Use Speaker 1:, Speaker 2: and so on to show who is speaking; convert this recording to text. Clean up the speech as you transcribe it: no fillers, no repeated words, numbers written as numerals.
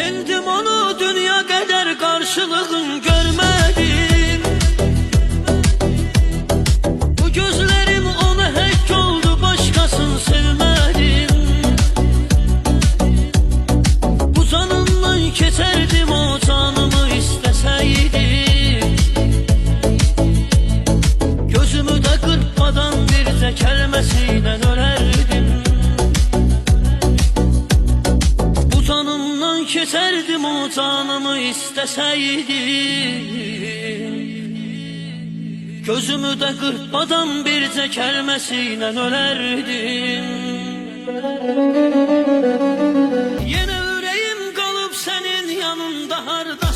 Speaker 1: Sevdim onu, dünya kadar karşılığın görmedim. Bu gözlerim ona hek oldu, başkasını sevmedim. Bu canımdan keçerdim, o canımı isteseydim. Gözümü de kırpmadan bircə kəlməsiyle ölerdim. Bu canımdan keçerdim, o canımı isteseydim. Gözümü de kırpmadan bircə kəlməsiyle ölerdim. Yine yüreğim kalıp senin yanında harda.